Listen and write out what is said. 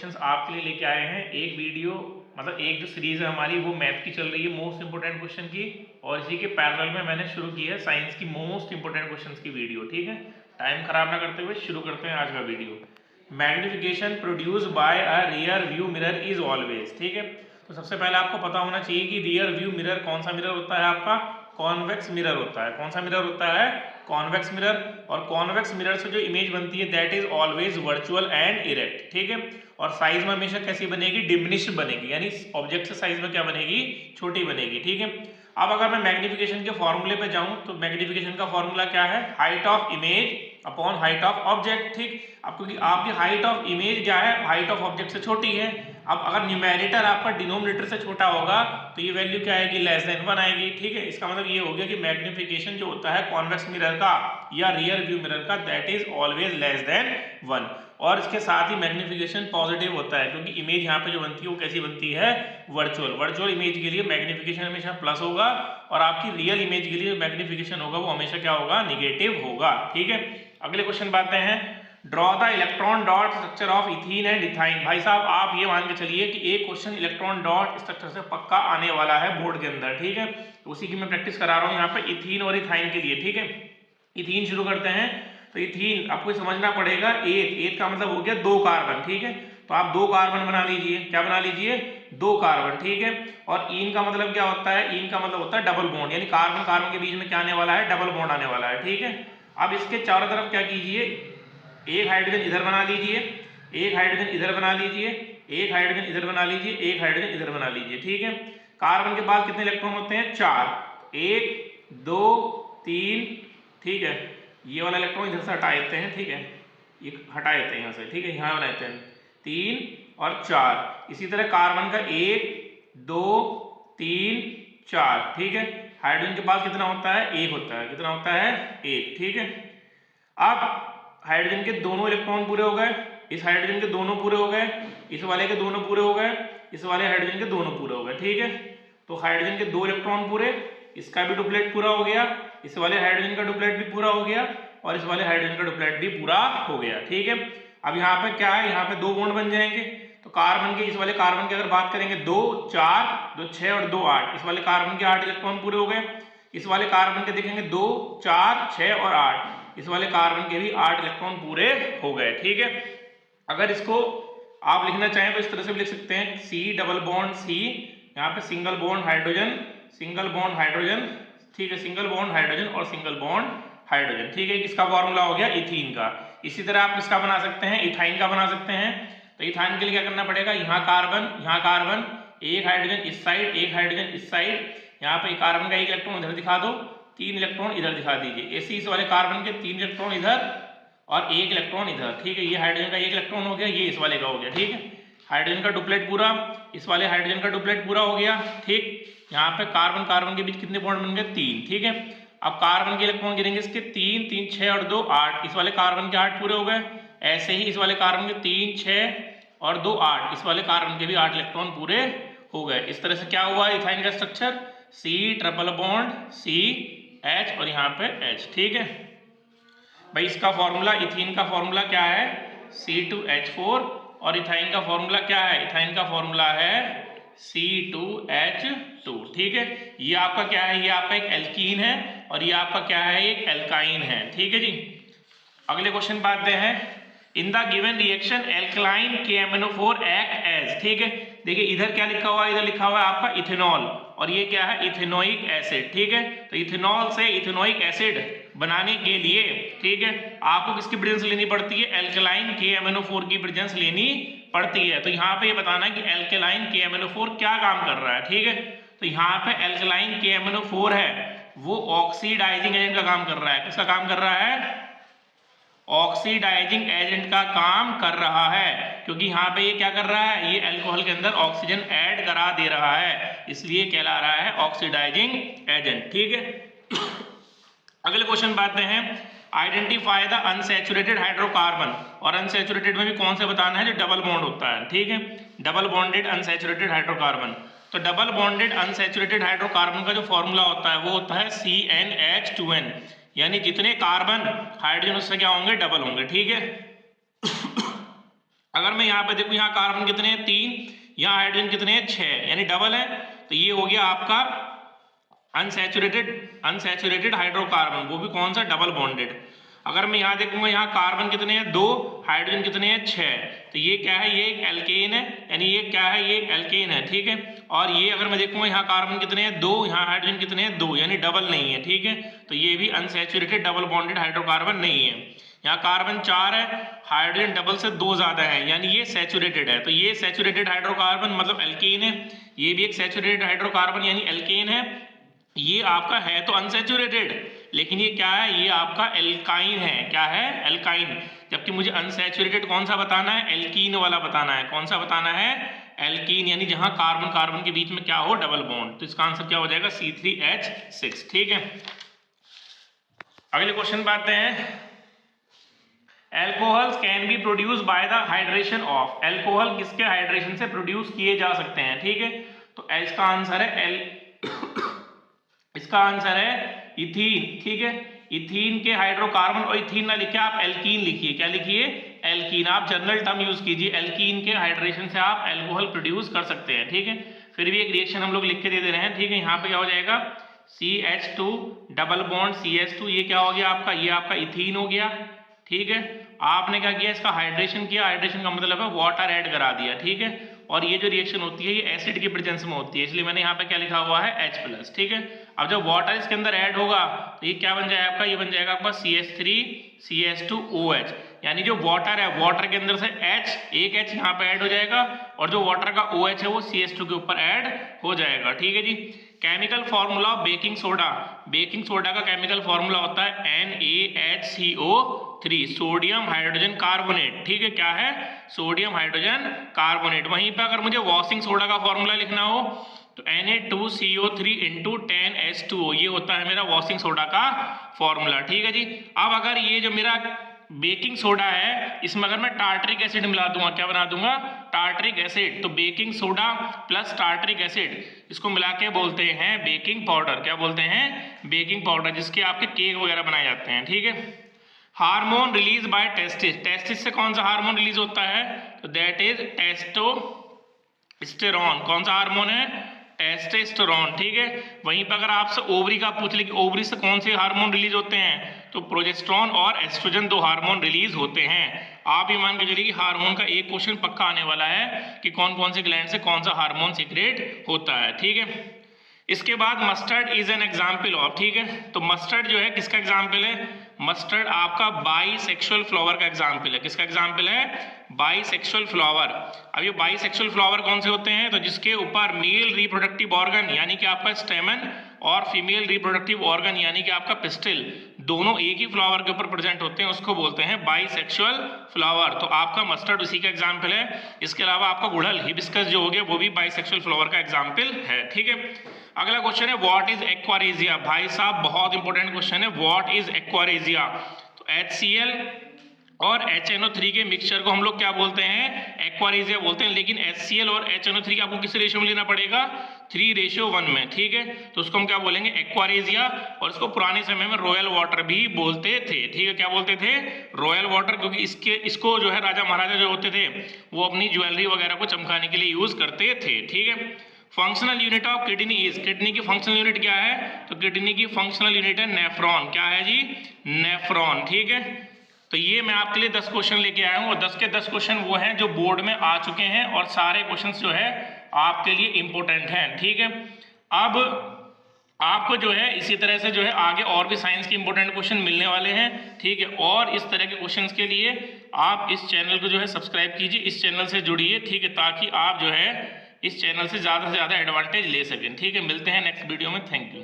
आपके लिए लेके आए हैं एक वीडियो, मतलब एक जो सीरीज है हमारी वो मैथ की चल रही है, मोस्ट इंपोर्टेंट क्वेश्चन की। और इसी के पैरेलल में मैंने शुरू की है साइंस की मोस्ट इंपोर्टेंट क्वेश्चंस की वीडियो। ठीक है, टाइम खराब ना करते हुए शुरू करते हैं आज का video. Magnification produce by a rear view mirror is always. ठीक है, तो सबसे पहले आपको पता होना चाहिए कि रियर व्यू मिरर कौन सा मिरर होता है, आपका कॉन्वेक्स मिरर होता है। कौन सा मिरर होता है? Convex mirror. और कॉन्वेक्स मिरर से जो इमेज बनती है that is always virtual and erect. ठीक है, और साइज में हमेशा कैसी बनेगी? डिमिनिश्ड बनेगी, यानी ऑब्जेक्ट से साइज में क्या बनेगी? छोटी बनेगी। ठीक है, अब अगर मैं मैग्निफिकेशन के फॉर्मूले पे जाऊं तो मैग्निफिकेशन का फॉर्मूला क्या है? Height of image upon height of object. ठीक, अब क्योंकि आपकी हाइट ऑफ इमेज क्या है? हाइट ऑफ ऑब्जेक्ट से छोटी है। अब अगर न्यूमेरेटर आपका डिनोमिनेटर से छोटा होगा तो ये वैल्यू क्या आएगी? लेस देन 1 आएगी। ठीक है, इसका मतलब ये हो गया कि मैग्निफिकेशन जो होता है कॉन्वेक्स मिरर का या रियर व्यू मिरर का that is always less than 1। और इसके साथ ही मैग्निफिकेशन पॉजिटिव होता है क्योंकि इमेज यहाँ पे जो बनती है वो कैसी बनती है? वर्चुअल। वर्चुअल इमेज के लिए मैग्निफिकेशन हमेशा प्लस होगा और आपकी रियल इमेज के लिए मैग्निफिकेशन होगा वो हमेशा क्या होगा? निगेटिव होगा। ठीक है, अगले क्वेश्चन पे आते हैं। Draw the electron dot structure of ethene and ethyne. भाई साहब आप ये मान के चलिए कि एक क्वेश्चन इलेक्ट्रॉन डॉट स्ट्रक्चर से पक्का आने वाला है बोर्ड के अंदर। ठीक है, तो उसी की मैं प्रैक्टिस करा रहा हूँ यहाँ पे इथीन और इथाइन के लिए। ठीक है, इथीन शुरू करते हैं। तो इथीन आपको समझना पड़ेगा, एथ का मतलब हो गया 2 कार्बन। ठीक है, तो आप 2 कार्बन बना लीजिए। क्या बना लीजिए? 2 कार्बन। ठीक है, और इन का मतलब क्या होता है? इन का मतलब होता है डबल बॉन्ड, यानी कार्बन कार्बन के बीच में क्या आने वाला है? डबल बॉन्ड आने वाला है। ठीक है, अब इसके चारों तरफ क्या कीजिए? एक हाइड्रोजन इधर बना लीजिए, एक हाइड्रोजन इधर बना लीजिए, एक हाइड्रोजन इधर बना लीजिए, एक हाइड्रोजन इधर बना लीजिए। ठीक है, कार्बन के पास कितने इलेक्ट्रॉन होते हैं? 4। 1 2 3। ठीक है, ये वाला इलेक्ट्रॉन इधर से हटा देते हैं। ठीक है, ये हटा देते हैं यहाँ से। ठीक है, यहाँ बनाते हैं 3 और 4। इसी तरह कार्बन का 1 2 3 4। ठीक है, हाइड्रोजन के पास कितना होता है? 1 होता है। कितना होता है? 1। ठीक है, अब हाइड्रोजन के दोनों इलेक्ट्रॉन पूरे हो गए, इस हाइड्रोजन के दोनों पूरे हो गए, इस वाले के दोनों पूरे हो गए, इस वाले हाइड्रोजन के दोनों पूरे हो गए। ठीक है, तो हाइड्रोजन के 2 इलेक्ट्रॉन पूरे, इसका भी डुप्लेट पूरा हो गया, इस वाले हाइड्रोजन का डुप्लेट भी पूरा हो गया और इस वाले हाइड्रोजन का डुप्लेट भी पूरा हो गया। ठीक है, अब यहाँ पे क्या है? यहाँ पे 2 बॉन्ड बन जाएंगे। तो कार्बन के, इस वाले कार्बन की अगर बात करेंगे 2 4 2 6 और 2 8, इस वाले कार्बन के 8 इलेक्ट्रॉन पूरे हो गए। इस वाले कार्बन के देखेंगे 2 4 6 और 8, इस वाले कार्बन के भी 8 इलेक्ट्रॉन पूरे हो गए। ठीक है, अगर इसको आप लिखना चाहें तो इस तरह से भी लिख सकते हैं, C डबल बॉन्ड C, यहाँ पे single bond hydrogen, single bond hydrogen. ठीक है, सिंगल बॉन्ड हाइड्रोजन और सिंगल बॉन्ड हाइड्रोजन। ठीक है, इसका फॉर्मूला हो गया इथीन का। इसी तरह आप इसका बना सकते हैं, इथाइन का बना सकते हैं। तो इथाइन के लिए क्या करना पड़ेगा? यहाँ कार्बन, एक हाइड्रोजन इस साइड, एक हाइड्रोजन इस साइड, यहाँ पे कार्बन का 1 इलेक्ट्रॉन इधर दिखा दो, 3 इलेक्ट्रॉन इधर दिखा दीजिए। ऐसे इस वाले कार्बन के 3 इलेक्ट्रॉन इधर और 1 इलेक्ट्रॉन इधर। ठीक है, ये हाइड्रोजन का 1 इलेक्ट्रॉन हो गया, ये इस वाले का हो गया। ठीक है, हाइड्रोजन का डुप्लेट पूरा, इस वाले हाइड्रोजन का डुप्लेट पूरा हो गया। ठीक, यहाँ पे कार्बन कार्बन के बीच कितने बॉन्ड बन गए? 3। ठीक है, अब कार्बन के इलेक्ट्रॉन गिरेंगे इसके 3 3 6 और 2 8, इस वाले कार्बन के 8 पूरे हो गए। ऐसे ही इस वाले कार्बन के 3 6 और 2 8, इस वाले कार्बन के भी 8 इलेक्ट्रॉन पूरे हो गए। इस तरह से क्या हुआ इथाइन का structure? C triple bond C H और यहाँ पे H। ठीक है भाई, इसका फॉर्मूला, इथीन का फॉर्मूला क्या है? C2H4 और इथाइन का फॉर्मूला क्या है? इथाइन का फॉर्मूला है C2H2। ठीक है, ये आपका क्या है? ये आपका एक एल्कीन है और ये आपका क्या है? एक एल्काइन है। ठीक है जी, अगले क्वेश्चन पे आते हैं। In the given reaction alkaline KMnO4 act as. ठीक है, देखिए इधर क्या लिखा हुआ है? इधर लिखा हुआ है आपका इथेनॉल और ये क्या है? Ethanoic acid. ठीक है, तो इथेनॉल से इथेनोइक एसिड बनाने के लिए, ठीक है, आपको किसकी प्रेजेंस लेनी पड़ती है? एल्कलाइन KMnO4 की प्रेजेंस लेनी पड़ती है। तो यहाँ पे ये बताना है कि एल्कलाइन KMnO4 क्या काम कर रहा है। ठीक है, तो यहाँ पे एल्कलाइन KMnO4 है वो ऑक्सीडाइजिंग एजेंट का काम कर रहा है। किसका काम कर रहा है? ऑक्सीडाइजिंग एजेंट का काम कर रहा है, क्योंकि यहाँ पे ये क्या कर रहा है? ये अल्कोहल के अंदर ऑक्सीजन ऐड करा दे रहा है, इसलिए कहला रहा है ऑक्सीडाइजिंग एजेंट। ठीक है, अगले क्वेश्चन बात हैं, आइडेंटिफाई द अनसैचुरेटेड हाइड्रोकार्बन। और अनसैचुरेटेड में भी कौन से बताना है? जो डबल बॉन्ड होता है। ठीक है, डबल बॉन्डेड अनसैचुरेटेड हाइड्रोकार्बन। तो डबल बॉन्डेड अनसैचुरेटेड हाइड्रोकार्बन का जो फॉर्मूला होता है वो होता है CnH2n, यानी जितने कार्बन हाइड्रोजन उससे क्या होंगे? डबल होंगे। ठीक है, अगर मैं यहाँ पे देखूँ, यहाँ कार्बन कितने हैं 3, यहाँ हाइड्रोजन कितने हैं 6, यानी डबल है। तो ये हो गया आपका अनसैचुरेटेड हाइड्रोकार्बन, वो भी कौन सा, डबल बॉन्डेड। अगर मैं यहाँ देखूंगा, यहाँ कार्बन कितने हैं 2, हाइड्रोजन कितने हैं 6, तो ये क्या है, ये एक एल्केन है, यानी ये क्या है, ये एक एल्केन है, ठीक है। और ये अगर मैं देखूंगा, यहाँ कार्बन कितने हैं 2, यहाँ हाइड्रोजन कितने हैं 2, यानी डबल नहीं है, ठीक है। तो ये भी अनसैचुरेटेड डबल बॉन्डेड हाइड्रोकार्बन नहीं है। यहाँ कार्बन 4 है, हाइड्रोजन डबल से 2 ज्यादा है, यानी ये सैचुरेटेड है। तो ये सैचुरेटेड हाइड्रोकार्बन मतलब एल्केन है, ये भी एक सैचुरेटेड हाइड्रोकार्बन यानी एल्केन है। ये आपका है तो अनसैचुरेटेड, लेकिन ये क्या है, ये आपका एल्काइन है। क्या है, एल्काइन। जबकि मुझे अनसैचुरेटेड कौन सा बताना है, एल्कीन वाला बताना है। कौन सा बताना है, एल्कीन, यानी जहां कार्बन कार्बन के बीच में क्या हो, डबल बॉन्ड। तो इसका आंसर क्या हो जाएगा, C3H6, ठीक है। अगले क्वेश्चन पे आते हैं। Alcohols can be produce by the hydration of, alcohol किसके हाइड्रेशन से प्रोड्यूस किए जा सकते हैं, ठीक है। तो इसका आंसर है इसका आंसर है इथीन, ठीक है। इथीन के हाइड्रोकार्बन, और इथीन ना लिखिए आप, एल्कीन लिखिए। क्या लिखिए, एल्कीन। आप जनरल टर्म यूज कीजिए, एल्कीन के हाइड्रेशन से आप एल्कोहल प्रोड्यूस कर सकते हैं, ठीक है। फिर भी एक रिएक्शन हम लोग लिख के दे रहे हैं, ठीक है। यहाँ पे क्या हो जाएगा, CH2 डबल बॉन्ड CH2, ये क्या हो गया आपका, ये आपका इथीन हो गया, ठीक है। आपने क्या किया, इसका हाइड्रेशन किया, हाइड्रेशन का मतलब है वाटर ऐड करा दिया, ठीक है। और ये जो रिएक्शन होती है ये एसिड की प्रेजेंस में होती है, इसलिए मैंने यहाँ पे क्या लिखा हुआ है, H+, ठीक है। अब जब वाटर इसके अंदर ऐड होगा तो ये क्या बन जाएगा आपका, ये बन जाएगा आपका CH3 CH2OH, यानी जो वाटर है, वाटर के अंदर से एक H यहाँ पे ऐड हो जाएगा, और जो वाटर का OH है वो CH2 के ऊपर ऐड हो जाएगा, ठीक है जी। Chemical formula of baking soda, baking soda का केमिकल फॉर्मूला होता है NaHCO3, सोडियम हाइड्रोजन कार्बोनेट, ठीक है। क्या है, सोडियम हाइड्रोजन कार्बोनेट। वहीं पे अगर मुझे वॉशिंग सोडा का फॉर्मूला लिखना हो तो Na2CO3 × 10H2O, ये होता है मेरा वॉशिंग सोडा का फॉर्मूला, ठीक है जी। अब अगर ये जो मेरा बेकिंग सोडा है, इसमें अगर मैं टार्टरिक एसिड मिला दूंगा, क्या बना दूंगा, टार्टरिक एसिड, तो baking soda plus tartaric acid, इसको मिला के बोलते हैं बेकिंग पाउडर। क्या बोलते हैं, बेकिंग पाउडर, जिसके आपके केक वगैरह बनाए जाते हैं, ठीक है। Hormone release by testis, testis से कौन सा हार्मोन रिलीज होता है, तो दैट इज टेस्टोस्टेरोन। कौन सा हार्मोन है, टेस्टोस्टेरोन, ठीक है। वहीं पर अगर आपसे ओवरी का पूछ ले कि ओवरी से कौन से हार्मोन रिलीज होते हैं, तो प्रोजेस्टेरोन और एस्ट्रोजन 2 हार्मोन रिलीज होते हैं। आप ये मान के चलिए कि हार्मोन का एक क्वेश्चन पक्का आने वाला है कि कौन कौन से ग्लैंड से कौन सा हार्मोन सीक्रेट होता है, ठीक है। इसके बाद mustard is an example of, ठीक है। तो मस्टर्ड जो है किसका एग्जाम्पल है, मस्टर्ड आपका बाइसेक्सुअल फ्लावर का एग्जाम्पल है। किसका एग्जाम्पल है, बाइसेक्सुअल फ्लावर। अब ये बाइसेक्सुअल फ्लावर कौन से होते हैं, तो जिसके ऊपर मेल रिप्रोडक्टिव ऑर्गन यानी कि आपका स्टेमन और फीमेल रिप्रोडक्टिव ऑर्गन यानी कि आपका पिस्टिल, दोनों एक ही फ्लावर के ऊपर प्रेजेंट होते हैं, उसको बोलते हैं बाइसेक्सुअल फ्लावर। तो आपका मस्टर्ड उसी का एग्जाम्पल है। इसके अलावा आपका गुड़हल हिबिस्कस जो हो गया वो भी बाइसेक्सुअल फ्लावर का एग्जाम्पल है, ठीक है। अगला क्वेश्चन है व्हाट इज एक्वारेजिया। भाई साहब बहुत इंपॉर्टेंट क्वेश्चन है, व्हाट इज एक्वारेजिया। तो HCl और HNO3 के मिक्सचर को हम लोग क्या बोलते हैं, एक्वारेजिया बोलते हैं। लेकिन HCl और HNO3 आपको किस रेशियो में लेना पड़ेगा, 3:1 में, ठीक है। तो उसको हम क्या बोलेंगे, एक्वारेजिया। और इसको पुराने समय में रॉयल वाटर भी बोलते थे, ठीक है। क्या बोलते थे, रॉयल वाटर, क्योंकि इसको जो है राजा महाराजा जो होते थे वो अपनी ज्वेलरी वगैरह को चमकाने के लिए यूज करते थे, ठीक है। Functional unit of kidney is, kidney की फंक्शनल यूनिट क्या है, तो किडनी की फंक्शनल यूनिट है नेफ्रॉन। क्या है जी, नेफ्रॉन, ठीक है। तो ये मैं आपके लिए 10 क्वेश्चन लेके आया हूँ, और 10 के 10 क्वेश्चन वो हैं जो बोर्ड में आ चुके हैं, और सारे क्वेश्चंस जो है आपके लिए इंपॉर्टेंट हैं, ठीक है। अब आपको जो है इसी तरह से जो है आगे और भी साइंस के इंपॉर्टेंट क्वेश्चन मिलने वाले हैं, ठीक है। और इस तरह के क्वेश्चंस के लिए आप इस चैनल को जो है सब्सक्राइब कीजिए, इस चैनल से जुड़िए, ठीक है, ताकि आप जो है इस चैनल से ज़्यादा एडवांटेज ले सकें, ठीक है। मिलते हैं नेक्स्ट वीडियो में, थैंक यू।